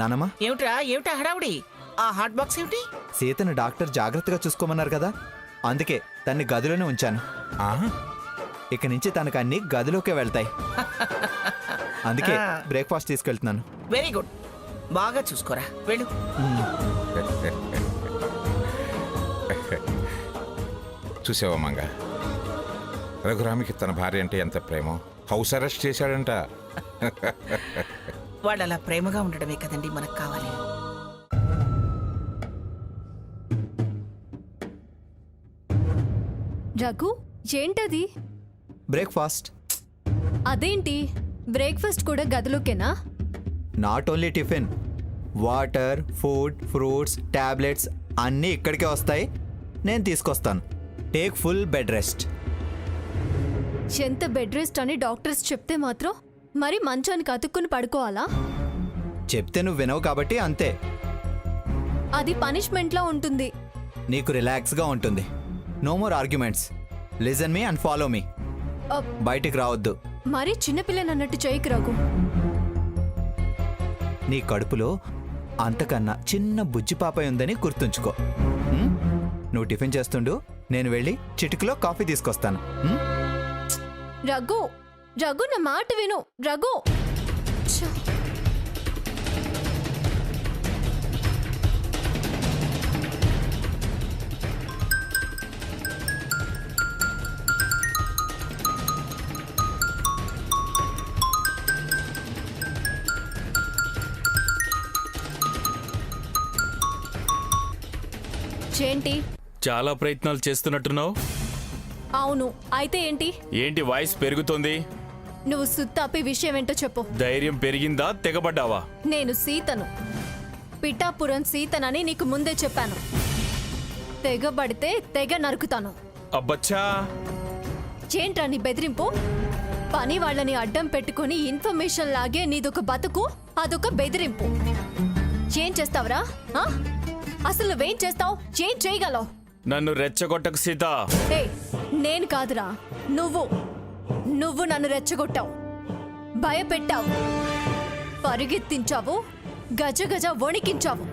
నానమ్మా ఏమిటా హడావుడి? ఆ హాట్ బాక్స్ ఏమిటి? సీతను డాక్టర్ జాగ్రత్తగా చూసుకోమన్నారు కదా, అందుకే తన్ని గదిలోనే ఉంచాను. ఇక నుంచి తనకు అన్ని గదిలోకే వెళ్తాయి. అందుకే బ్రేక్ఫాస్ట్ తీసుకెళ్తున్నాను. వెరీ గుడ్, బాగా చూసుకోరా, వెళ్ళు. చూసావా మంగ, రఘురామికి తన భార్య అంటే ఎంత ప్రేమో, హౌస్ అరెస్ట్ చేశాడంట. వాళ్ళు అలా ప్రేమగా ఉండడమే కదండి మనకు కావాలి. రఘు, ఏంటది? బ్రేక్ఫాస్ట్. అదేంటి, బ్రేక్ఫాస్ట్ కూడా గదిలోకేనా? Not only tiffin, water, food, fruits, tablets అన్నీ ఇక్కడికే వస్తాయి. నేను తీసుకొస్తాను. Take full bed rest. ఎంత బెడ్ రెస్ట్ అని డాక్టర్స్ చెప్తే మాత్రం మరి మంచానికి అతుక్కుని పడుకోవాలా? చెప్తే నువ్వు వినవు కాబట్టి అంతే. అది పనిష్మెంట్లా ఉంటుంది. నీకు రిలాక్స్గా ఉంటుంది. No more arguments. Listen me and follow me. బయటికి రావద్దు. మరి చిన్నపిల్లనన్నట్టు చేయకు రఘు. నీ కడుపులో అంతకన్నా చిన్న బుజ్జి పాప ఉందని గుర్తుంచుకో. నువ్వు టిఫిన్ చేస్తుండు, నేను వెళ్ళి చిటికలో కాఫీ తీసుకొస్తాను. రఘు, రఘు నా మాట విను. రఘు, ఏంటి? చాలా ప్రయత్నాలు చేస్తున్నట్టున్నావు. అవును, అయితే ఏంటి? ఏంటి వాయిస్ పెరుగుతోంది? నువ్వు సుత్తాపి విషయం ఏంటో చెప్పు. ధైర్యం పెరిగిందా, తెగబడ్డావా? నేను సీతను, పిఠాపురం సీతనని నీకు ముందే చెప్పాను. తెగబడితే తెగ నరుకుతాను. అబ్బచ్చా, ఏంట్రా నీ బెదిరింపు? పని వాళ్ళని అడ్డం పెట్టుకుని ఇన్ఫర్మేషన్ లాగే నీదొక బతుకు, అదొక బెదిరింపు. ఏం చేస్తావురా? అసలు నువ్వేం చేస్తావు? ఏం చేయగలవు? నన్ను రెచ్చగొట్టకు సీత. నేను కాదురా, నువ్వు నన్ను రెచ్చగొట్టావు, భయపెట్టావు, పరిగెత్తించావు, గజ గజ వణికించావు,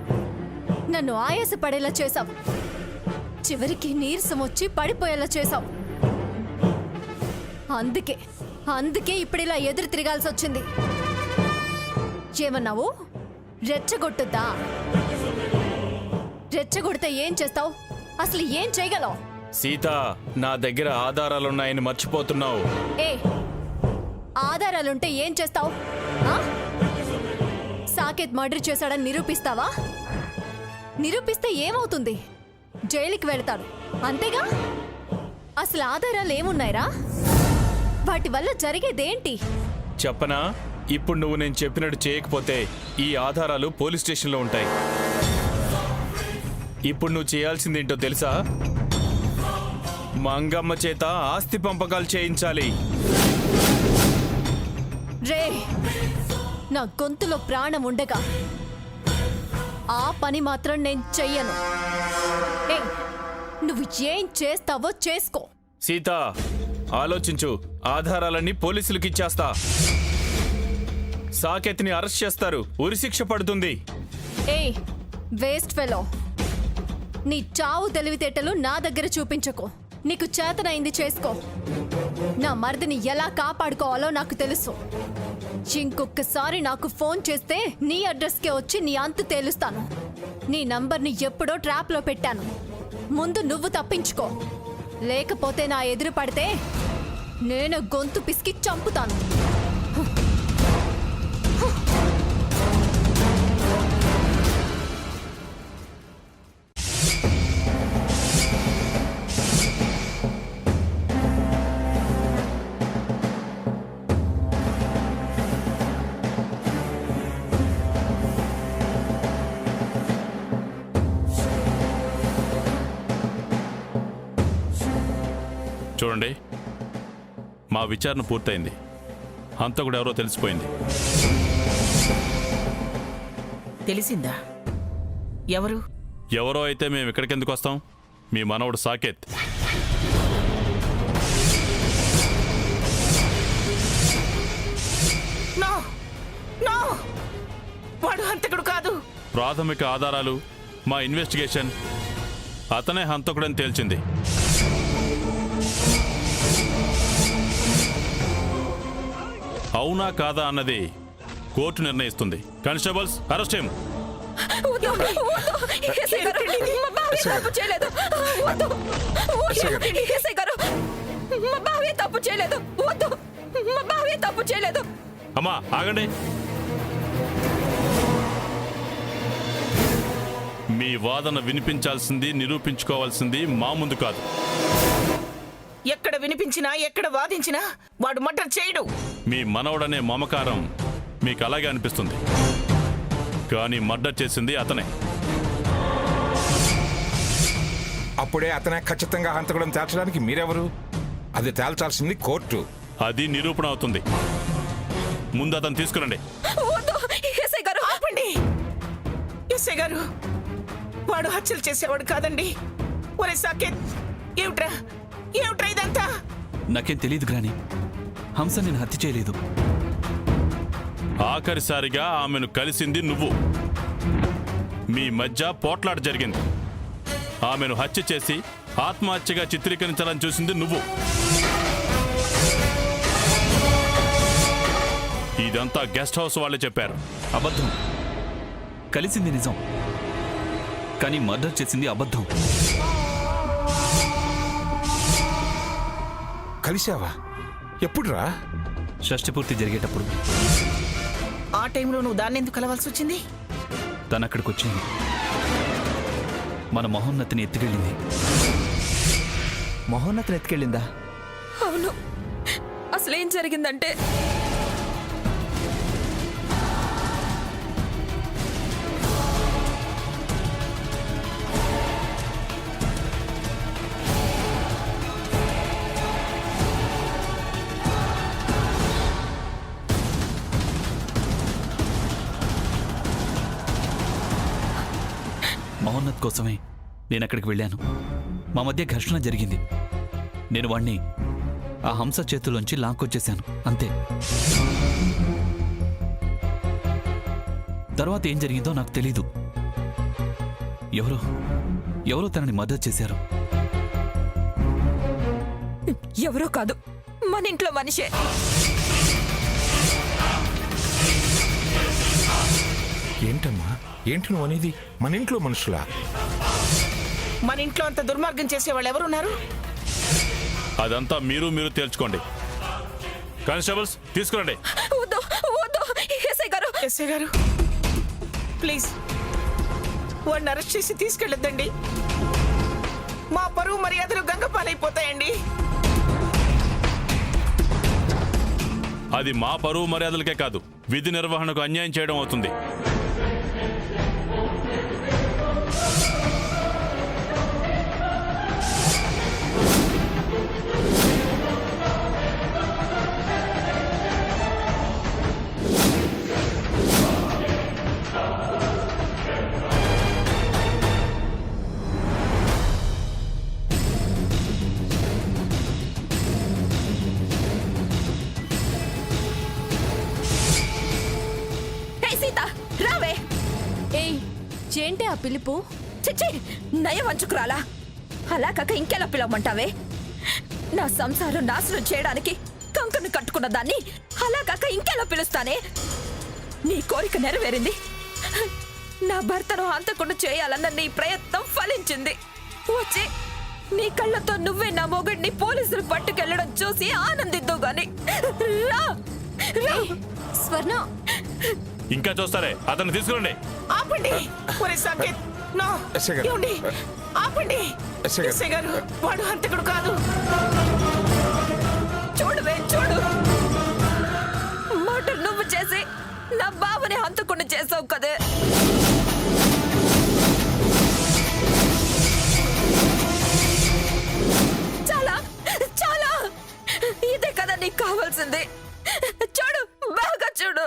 నన్ను ఆయాసపడేలా చేశావు, చివరికి నీరసం వచ్చి పడిపోయేలా చేశావు. అందుకే ఇప్పుడిలా ఎదురు తిరగాల్సి వచ్చింది. ఏమన్నావు? రెచ్చగొట్టుద్దా? రెచ్చగొడితే ఏం చేస్తావు? అసలు ఏం చేయగలవు? సీత, నా దగ్గర ఆధారాలున్నాయని మర్చిపోతున్నావు. ఆధారాలుంటే ఏం చేస్తావు? సాకేత్ మర్డర్ చేశాడని నిరూపిస్తావా? నిరూపిస్తే ఏమవుతుంది? జైలుకి వెళ్తాడు, అంతేగా? అసలు ఆధారాలు ఏమున్నాయిరా? వాటి వల్ల జరిగేదేంటి చెప్పనా? ఇప్పుడు నువ్వు నేను చెప్పినట్టు చేయకపోతే ఈ ఆధారాలు పోలీస్ స్టేషన్లో ఉంటాయి. ఇప్పుడు నువ్వు చేయాల్సిందేంటో తెలుసా? మంగమ్మ చేత ఆస్తి పంపకాలు చేయించాలి. రే, నా గొంతులో ప్రాణం ఉండగా ఆ పని మాత్రం నేను చెయ్యను. నువ్వు ఏం చేస్తావో చేసుకో. సీత, ఆలోచించు. ఆధారాలన్నీ పోలీసులకు ఇచ్చేస్తా. సాకేత్ని అరెస్ట్ చేస్తారు, ఉరిశిక్ష పడుతుంది. వేస్ట్ ఫెలో, నీ చావు తెలివితేటలు నా దగ్గర చూపించకు. నీకు చేతనైంది చేసుకో. నా మరిదిని ఎలా కాపాడుకోవాలో నాకు తెలుసు. ఇంకొకసారి నాకు ఫోన్ చేస్తే నీ అడ్రస్కే వచ్చి నీ అంతు తేలుస్తాను. నీ నంబర్ని ఎప్పుడో ట్రాప్లో పెట్టాను. ముందు నువ్వు తప్పించుకో, లేకపోతే నా ఎదురు పడితే నేను గొంతు పిసికి చంపుతాను. చూడండి, మా విచారణ పూర్తయింది. హంతకుడు ఎవరో తెలిసిపోయింది. తెలిసిందా? ఎవరో అయితే మేము ఇక్కడికి ఎందుకు వస్తాం? మీ మనవడు సాకేత్. నో వాడు హంతకుడు కాదు. ప్రాథమిక ఆధారాలు, మా ఇన్వెస్టిగేషన్ అతనే హంతకుడని తేల్చింది. అవునా కాదా అన్నది కోర్టు నిర్ణయిస్తుంది. Constables, arrest him. అమ్మా ఆగండి. మీ వాదన వినిపించాల్సింది, నిరూపించుకోవాల్సింది మా ముందు కాదు. ఎక్కడ వినిపించినా ఎక్కడ వాదించినా వాడు మర్డర్ చేయడు. మీ మనవడనే మమకారం మీకు అలాగే అనిపిస్తుంది, కానీ మర్డర్ చేసింది అతనే. అప్పుడే అతనే ఖచ్చితంగా హంతకుడని తేల్చడానికి మీరెవరు? అది తేల్చాల్సింది కోర్టు. అది నిరూపణ అవుతుంది. ముందు అతను తీసుకురండి. ఆపండి ఎస్ఐ గారు, వాడు హత్యలు చేసేవాడు కాదండి. ఒరే సాకేత్, ఏమిట్రా ఏమిట్రా ఇదంతా? నాకేం తెలియదు గ్రాని. హంస నేను హత్య చేయలేదు. ఆఖరిసారిగా ఆమెను కలిసింది నువ్వు. మీ మధ్య పోట్లాట జరిగింది. ఆమెను హత్య చేసి ఆత్మహత్యగా చిత్రీకరించాలని చూసింది నువ్వు. ఇదంతా గెస్ట్ హౌస్ వాళ్ళే చెప్పారు. అబద్ధం. కలిసింది నిజం, కానీ మర్డర్ చేసింది అబద్ధం. కలిసావా? ఎప్పుడురా? షష్ఠపూర్తి జరిగేటప్పుడు. ఆ టైంలో నువ్వు దాన్ని ఎందుకు కలవాల్సి వచ్చింది? తను అక్కడికి వచ్చింది, మన మహోన్నతిని ఎత్తుకెళ్ళింది. మహోన్నతిని ఎత్తుకెళ్ళిందా? అవును. అసలేం జరిగిందంటే మహోన్నత్ కోసమే నేను అక్కడికి వెళ్ళాను. మా మధ్య ఘర్షణ జరిగింది. నేను వాణ్ణి ఆ హంస చేతుల్లోంచి లాక్కొచ్చేశాను, అంతే. తర్వాత ఏం జరిగిందో నాకు తెలీదు. ఎవరో తనని మర్డర్ చేశారు. ఎవరో కాదు, మన ఇంట్లో మనిషే. ఏంటమ్మా, ఏంటి నువ్వు అనేది? మన ఇంట్లో మనుషులా? మన ఇంట్లో అంత దుర్మార్గం చేసేవాళ్ళు ఎవరున్నారు? అదంతా మీరు తేల్చుకోండి. కానిస్టేబుల్స్, తీసుకురండి. వద్దు వద్దు ఎస్ఐ గారు. ఎస్ఐ గారు ప్లీజ్ వాడిని అరెస్ట్ చేసి తీసుకెళ్ళొద్దండి. మా పరువు మర్యాదలు గంగపాలైపోతాయండి. అది మా పరువు మర్యాదలకే కాదు, విధి నిర్వహణకు అన్యాయం చేయడం అవుతుంది. ఏంటి ఆ పిలుపు? చిచ్చి, నయం వంచుకురాలా? అలా కాక ఇంకెలా పిలవమంటావే? నా సంసారం నాశనం చేయడానికి కంకను కట్టుకున్న దాన్ని అలా కాక ఇంకెలా పిలుస్తానే? నీ కోరిక నెరవేరింది. నా భర్తను హంతకుండా చేయాలన్న నీ ప్రయత్నం ఫలించింది. వచ్చి నీ కళ్ళతో నువ్వే నా మొగుడిని పోలీసులు పట్టుకెళ్లడం చూసి ఆనందిద్దు గాని రా. స్వర్ణ, ఇంకా చూస్తారే, అతన్ని తీసుకురండి. ఆపండి ఒరే సాకేత్, నో ఎస్ఐ గారు. ఏమండి? ఆపండి ఎస్ఐ గారు. ఎస్ఐ గారు, వాడు హంతకుడు కాదు. చూడువే చూడు, మర్డర్ నువ్వు చేసి నా బావని హంతకుండా చేసావు కదే. చాలా చాలా, ఇదే కదా నీకు కావాల్సింది. చూడు, బాగా చూడు.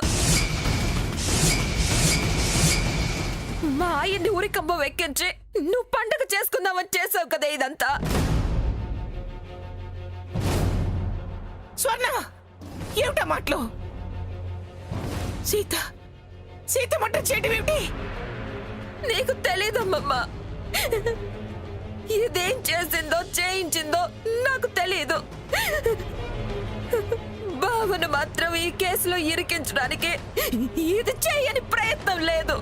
మా ఆయన్ని ఉరికంబం ఎక్కించి నువ్వు పండగ చేసుకుందామని చేసావు కదా ఇదంతా. స్వర్ణ, ఏమిటా మాటలు? సీత సీత మర్డర్ చేయడం ఏమిటి? నీకు తెలీదమ్మమ్మ. ఇదేం చేసిందో చేయించిందో నాకు తెలీదు. బావను మాత్రం ఈ కేసులో ఇరికించడానికి ఇది చేయని ప్రయత్నం లేదు.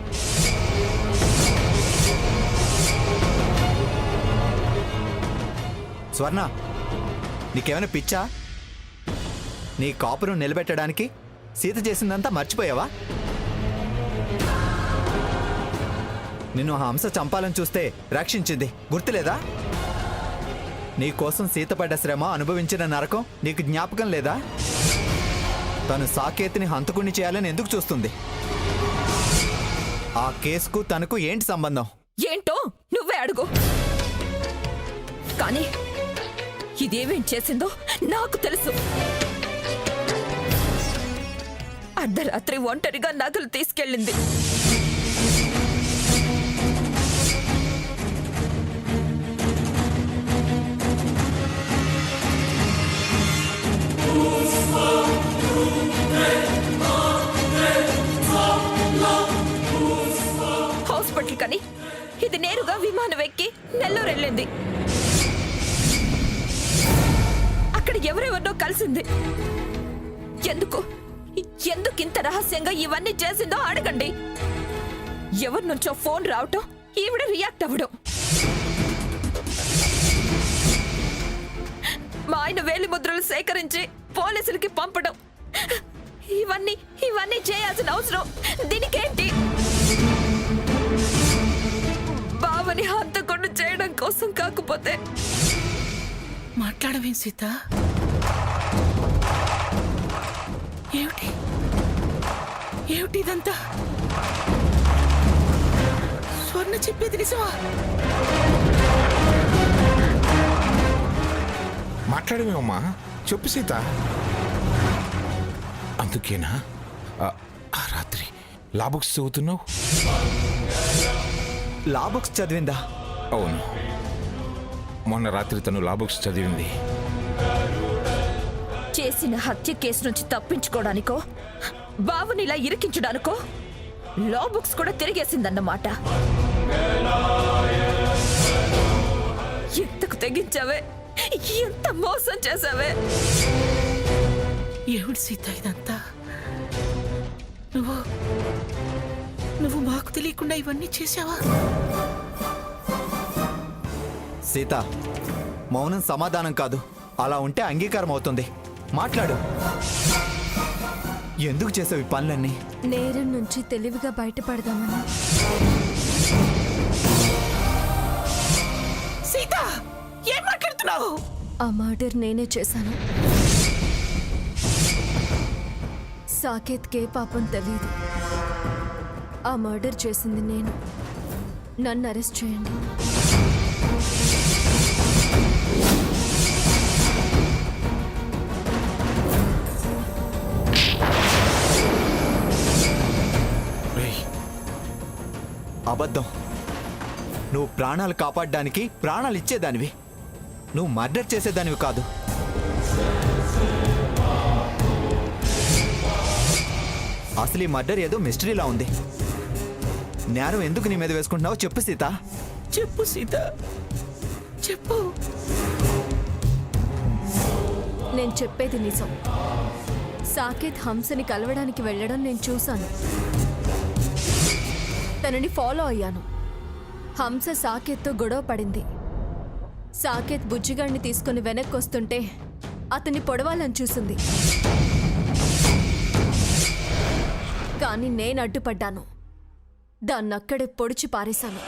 స్వర్ణ, నీకేమైనా పిచ్చా? నీ కాపురం నిలబెట్టడానికి సీత చేసిందంతా మర్చిపోయావా? నిన్ను హంస చంపాలని చూస్తే రక్షించింది, గుర్తులేదా? నీ కోసం సీత పడ్డ శ్రమ, అనుభవించిన నరకం నీకు జ్ఞాపకం లేదా? తను సాకేత్ని హంతకుణ్ణి చేయాలని ఎందుకు చూస్తుంది? ఆ కేసుకు తనకు ఏంటి సంబంధం? ఏంటో నువ్వే అడుగు. కానీ ఇదేమేం చేసిందో నాకు తెలుసు. అర్ధరాత్రి ఒంటరిగా నగలు తీసుకెళ్ళింది. హాస్పిటల్ కని ఇది నేరుగా విమానం ఎక్కి నెల్లూరు వెళ్ళింది. అక్కడ ఎవరెవరినో కలిసింది. ఎందుకు ఇంత రహస్యంగా ఇవన్నీ చేసిందో అడగండి. ఎవరి నుంచో ఫోన్ రావటం, ఈవిడ రియాక్ట్ అవ్వడం, మా ఆయన వేలి ముద్రలు సేకరించి పోలీసులకి పంపడం, ఇవన్నీ చేయాల్సిన అవసరం దీనికేంటి? బావని హంతకుండా చేయడం కోసం కాకపోతే మాట్లాడవేం సీత? ఏమిటి ఏమిటి ఇదంతా? స్వర్ణ చెప్పేది నిజమా? మాట్లాడమేమమ్మా, చెప్పు సీత. అందుకేనా ఆ రాత్రి లా బుక్స్ చదువుతున్నావు? లా బుక్స్ చదివిందా? అవును, మొన్న రాత్రి తను లా బుక్స్ చదివింది. చేసిన హత్య కేసు నుంచి తప్పించుకోవడానికో, బావని ఇలా ఇరికించడానికో లా బుక్స్ కూడా తిరిగేసిందన్నమాట. ఎంతకు తెగించావే, ఎంత మోసం చేసావే. ఏమిటి సీత ఇదంతా? నువ్వు మాకు తెలియకుండా ఇవన్నీ చేసావా? సీత, మౌనం సమాధానం కాదు. అలా ఉంటే అంగీకారం అవుతుంది. మాట్లాడు. ఎందుకు చేసావు ఈ పనులన్నీ? నేరం నుంచి తెలివిగా బయటపడదామని. సీత, ఏం మాట్లాడుతున్నావు? ఆ మర్డర్ నేనే చేశాను. సాకేత్కే పాపం తెలీదు. ఆ మర్డర్ చేసింది నేను. నన్ను అరెస్ట్ చేయండి. అబద్ధం. నువ్వు ప్రాణాలు కాపాడడానికి ప్రాణాలు ఇచ్చేదానివి. నువ్వు మర్డర్ చేసేదానివి కాదు. అసలు ఈ మర్డర్ ఏదో మిస్టరీలా ఉంది. నేరం ఎందుకు నీ మీద వేసుకుంటున్నావో చెప్పు సీత. చెప్పు సీత, చెప్పు. నేను చెప్పేది నిజం. సాకేత్ హంసని కలవడానికి వెళ్ళడం నేను చూశాను. తనని ఫాలో అయ్యాను. హంస సాకేత్తో గొడవ పడింది. సాకేత్ బుజ్జిగాడిని తీసుకుని వెనక్కి వస్తుంటే అతన్ని పొడవాలని చూసింది. కానీ నేను అడ్డుపడ్డాను. దాన్నక్కడే పొడిచి పారేశాను.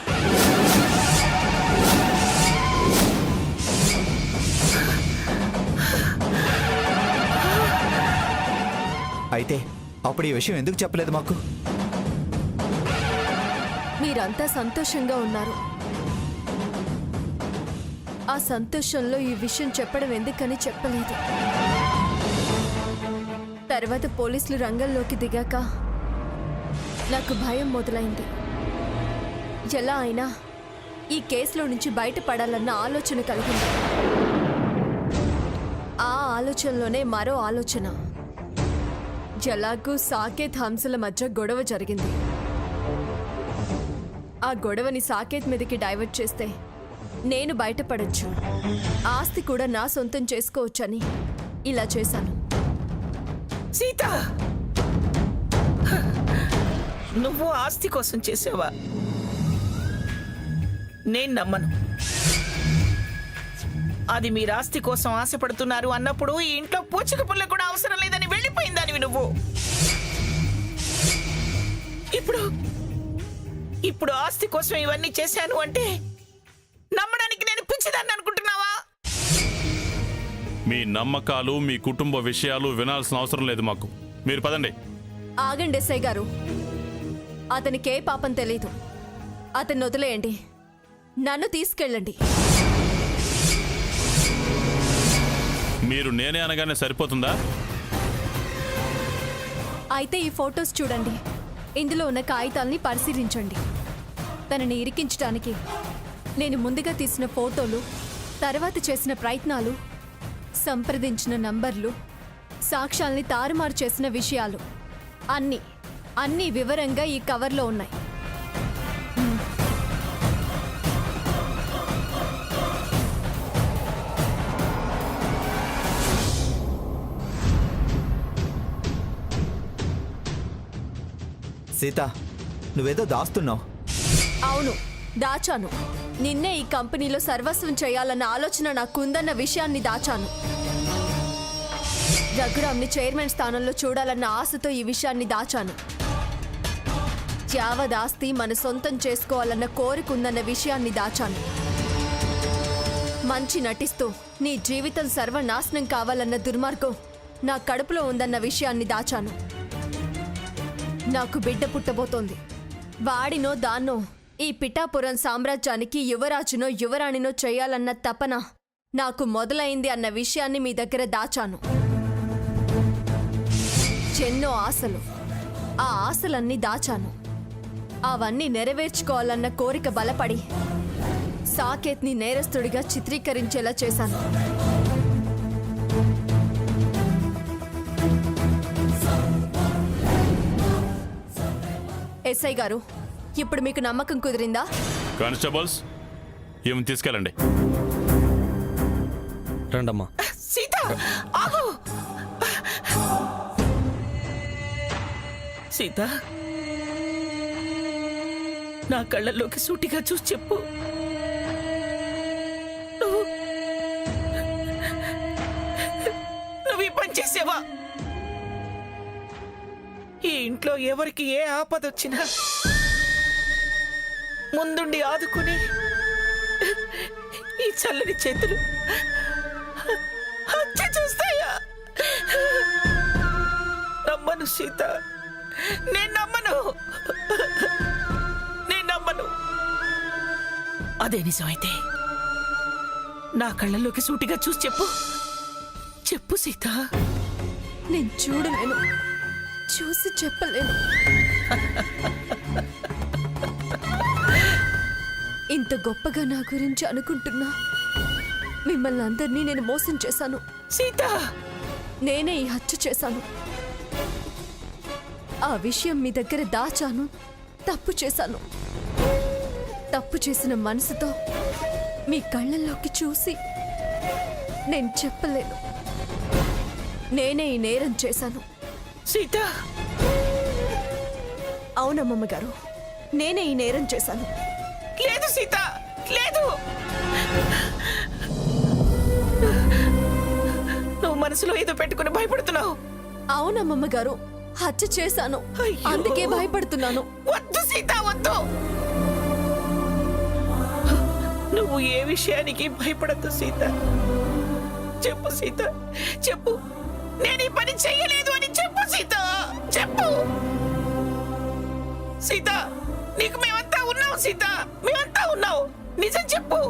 అయితే అప్పుడు ఈ విషయం ఎందుకు చెప్పలేదు మాకు? మీరంతా సంతోషంగా ఉన్నారు. ఆ సంతోషంలో ఈ విషయం చెప్పడం ఎందుకని చెప్పలేదు. తర్వాత పోలీసులు రంగంలోకి దిగాక నాకు భయం మొదలైంది. ఎలా అయినా ఈ కేసులో నుంచి బయటపడాలన్న ఆలోచన కలిగింది. ఆ ఆలోచనలోనే మరో ఆలోచన. ఎలాగూ సాకేత్ హంసల మధ్య గొడవ జరిగింది. ఆ గొడవని సాకేత్ మీదకి డైవర్ట్ చేస్తే నేను బయటపడొచ్చు, ఆస్తి కూడా నా సొంతం చేసుకోవచ్చని ఇలా చేశాను. సీత, నువ్వు ఆస్తి కోసం చేసావా? నేను నమ్మను. అది మీరు ఆస్తి కోసం ఆశపడుతున్నారు అన్నప్పుడు ఈ ఇంట్లో పూచిక పుల్ల కూడా అవసరం లేదని వెళ్ళిపోయిందానివి నువ్వు. ఇప్పుడు ఆస్తి కోసం ఇవన్నీ చేశాను అంటే నమ్మడానికి నేను పిచ్చిదాన్ని అనుకుంటున్నావా? మీ నమ్మకాలు, మీ కుటుంబ విషయాలు వినాల్సిన అవసరం లేదు మాకు. మీరు పదండి. ఆగండి ఎస్ఐ గారు, అతనికే పాపం తెలీదు. అతన్ని వదిలేయండి, నన్ను తీసుకెళ్ళండి. మీరు నేనే అనగానే సరిపోతుందా? అయితే ఈ ఫొటోస్ చూడండి, ఇందులో ఉన్న కాగితాల్ని పరిశీలించండి. తనని ఇరికించడానికి నేను ముందుగా తీసిన ఫోటోలు, తర్వాత చేసిన ప్రయత్నాలు, సంప్రదించిన నంబర్లు, సాక్ష్యాల్ని తారుమారు చేసిన విషయాలు అన్నీ వివరంగా ఈ కవర్లో ఉన్నాయి. సీత, నువ్వేదో దాస్తున్నావు. అవును, దాచాను. నిన్నే ఈ కంపెనీలో సర్వస్వం చేయాలన్న ఆలోచన నాకుందన్న విషయాన్ని దాచాను. రఘురామ్ని చైర్మన్ స్థానంలో చూడాలన్న ఆశతో ఈ విషయాన్ని దాచాను. యావదాస్తి మన సొంతం చేసుకోవాలన్న కోరికుందన్న విషయాన్ని దాచాను. మంచి నటిస్తూ నీ జీవితం సర్వనాశనం కావాలన్న దుర్మార్గం నా కడుపులో ఉందన్న విషయాన్ని దాచాను. నాకు బిడ్డ పుట్టబోతోంది. వాడినో దాన్నో ఈ పిఠాపురం సామ్రాజ్యానికి యువరాజునో యువరాణినో చేయాలన్న తపన నాకు మొదలైంది అన్న విషయాన్ని మీ దగ్గర దాచాను. ఎన్నో ఆశలు, ఆ ఆశలన్నీ దాచాను. అవన్నీ నెరవేర్చుకోవాలన్న కోరిక బలపడి సాకేత్ని నేరస్తుడిగా చిత్రీకరించేలా చేశాను. ఎస్ఐ గారు, ఇప్పుడు మీకు నమ్మకం కుదిరిందా? కానిస్టేబుల్స్, ఏమి తీసుకెళ్ళండి. రండమ్మా. సీత, ఆగు! సీత, నా కళ్ళల్లోకి సూటిగా చూసి చెప్పు. నువ్వు ఈ పని చేసావా? ఈ ఇంట్లో ఎవరికి ఏ ఆపదొచ్చినా ముందుండి ఆదుకుని ఈ చల్లని చేతులు హత్య చేస్తాయా? నమ్మను సీత, నేను నమ్మను. అదే నిజమైతే నా కళ్ళల్లోకి సూటిగా చూసి చెప్పు సీత. నేను చూడలేను, చూసి చెప్పలేను. ఇంత గొప్పగా నా గురించి అనుకుంటున్నా మిమ్మల్ని అందరినీ నేను మోసం చేశాను సీత. నేనే ఈ హత్య చేశాను. ఆ విషయం మీ దగ్గర దాచాను. తప్పు చేశాను. తప్పు చేసిన మనసుతో మీ కళ్ళల్లోకి చూసి నేను చెప్పలేను. నేనే ఈ నేరం చేశాను. సీత, అవునమ్మమ్మ గారు, నేనే ఈ నేరం చేశాను. లేదు సీత, లేదు. నువ్వు మనసులో ఏదో పెట్టుకుని భయపడుతున్నావు. అవునమ్మమ్మ గారు, హత్య చేశాను. అయ్యో. అందుకే భయపడుతున్నాను. వద్దు సీత, వద్దు. నువ్వు ఏ విషయానికి భయపడద్దు సీత. చెప్పు సీత, చెప్పు. నేను ఈ పని చెయ్యలేదు అని చెప్పు సీత, చెప్పు. సీత, నీకు మేమంతా ఉన్నాం సీత, మేమంతా ఉన్నావు. నిజం చెప్పు,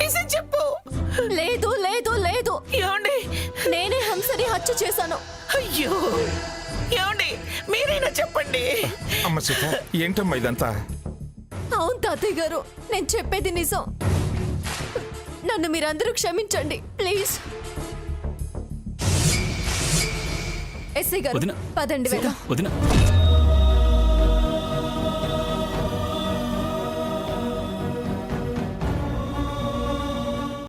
నిజం చెప్పు. లేదు లేదు లేదు, ఏమండి? నేనే హంసని హత్య చేశాను. అయ్యో, ఏమండి? మీరైనా చెప్పండి. అమ్మ సీత, ఏంటమ్మా ఇదంతా? అవును తాతయ్య గారు, నేను చెప్పేది నిజం. నన్ను మీరందరూ క్షమించండి ప్లీజ్. ఎస్ఐ గారు వదిన. పదండి వెళ్దాం. వదిన